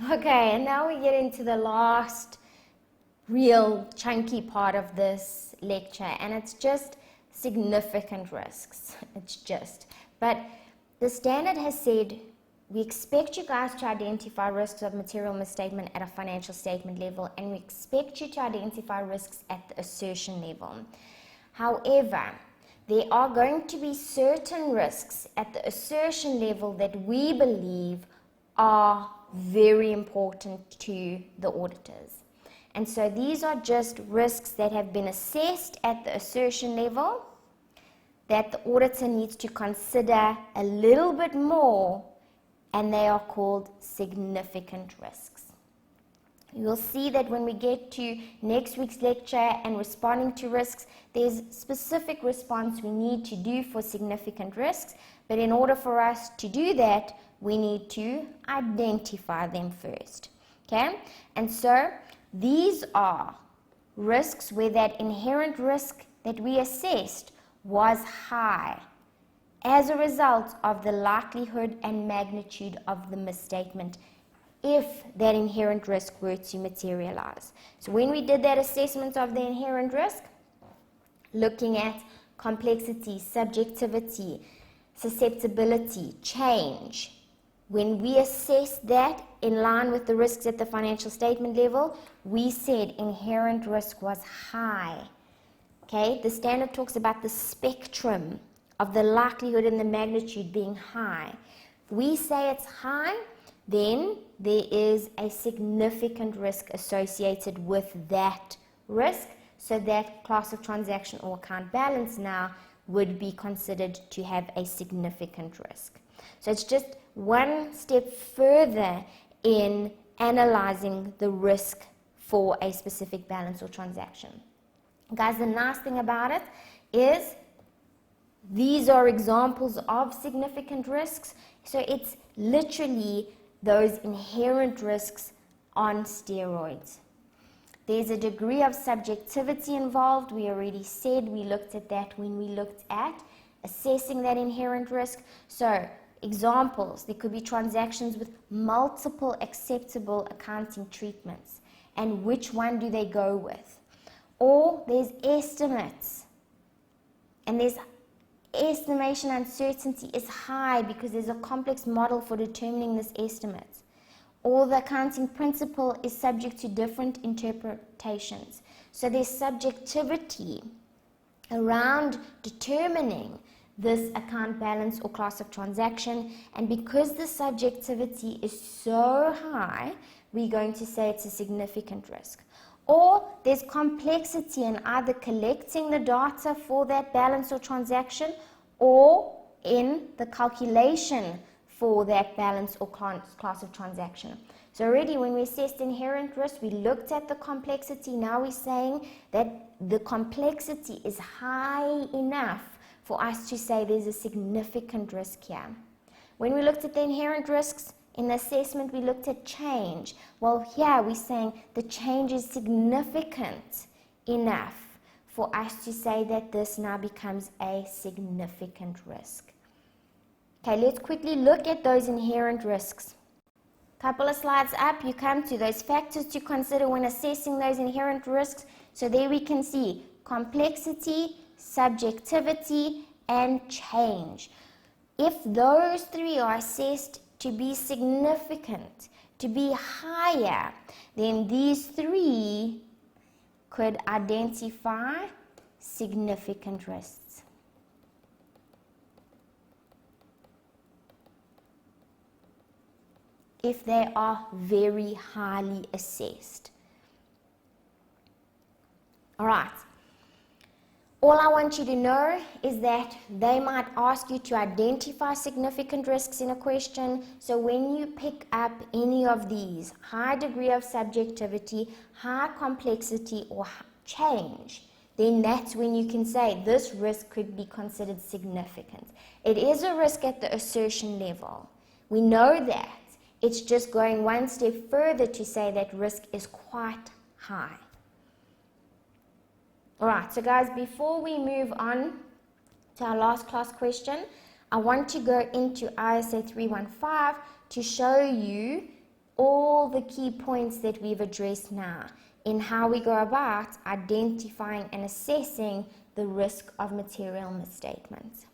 Okay, and now we get into the last real chunky part of this lecture, and it's just significant risks. But the standard has said we expect you guys to identify risks of material misstatement at a financial statement level, and we expect you to identify risks at the assertion level. However, there are going to be certain risks at the assertion level that we believe are very important to the auditors. And so these are just risks that have been assessed at the assertion level that the auditor needs to consider a little bit more, and they are called significant risks. You'll see that when we get to next week's lecture and responding to risks, there's specific response we need to do for significant risks, but in order for us to do that, we need to identify them first. Okay? And so these are risks where that inherent risk that we assessed was high as a result of the likelihood and magnitude of the misstatement if that inherent risk were to materialize. So when we did that assessment of the inherent risk, looking at complexity, subjectivity, susceptibility, change, when we assessed that in line with the risks at the financial statement level, we said inherent risk was high. Okay, the standard talks about the spectrum of the likelihood and the magnitude being high. If we say it's high, then there is a significant risk associated with that risk, so that class of transaction or account balance now would be considered to have a significant risk. So it's just one step further in analyzing the risk for a specific balance or transaction. Guys, the nice thing about it is these are examples of significant risks. So it's literally those inherent risks on steroids. There's a degree of subjectivity involved. We already said we looked at that when we looked at assessing that inherent risk. So examples, there could be transactions with multiple acceptable accounting treatments, and which one do they go with? Or there's estimates, and there's estimation uncertainty is high because there's a complex model for determining this estimate. Or the accounting principle is subject to different interpretations. So there's subjectivity around determining this account balance or class of transaction, and because the subjectivity is so high, we're going to say it's a significant risk. Or there's complexity in either collecting the data for that balance or transaction, or in the calculation for that balance or class of transaction. So already when we assessed inherent risk, we looked at the complexity. Now we're saying that the complexity is high enough for us to say there's a significant risk here. When we looked at the inherent risks in the assessment, we looked at change. Well, here we're saying the change is significant enough for us to say that this now becomes a significant risk. Okay, let's quickly look at those inherent risks. Couple of slides up, you come to those factors to consider when assessing those inherent risks. So there we can see complexity, subjectivity, and change. If those three are assessed to be significant, to be higher, then these three could identify significant risks. If they are very highly assessed. All right. All I want you to know is that they might ask you to identify significant risks in a question. So when you pick up any of these, high degree of subjectivity, high complexity, or change, then that's when you can say this risk could be considered significant. It is a risk at the assertion level. We know that. It's just going one step further to say that risk is quite high. Alright, so guys, before we move on to our last class question, I want to go into ISA 315 to show you all all the key points that we've addressed now in how we go about identifying and assessing the risk of material misstatements.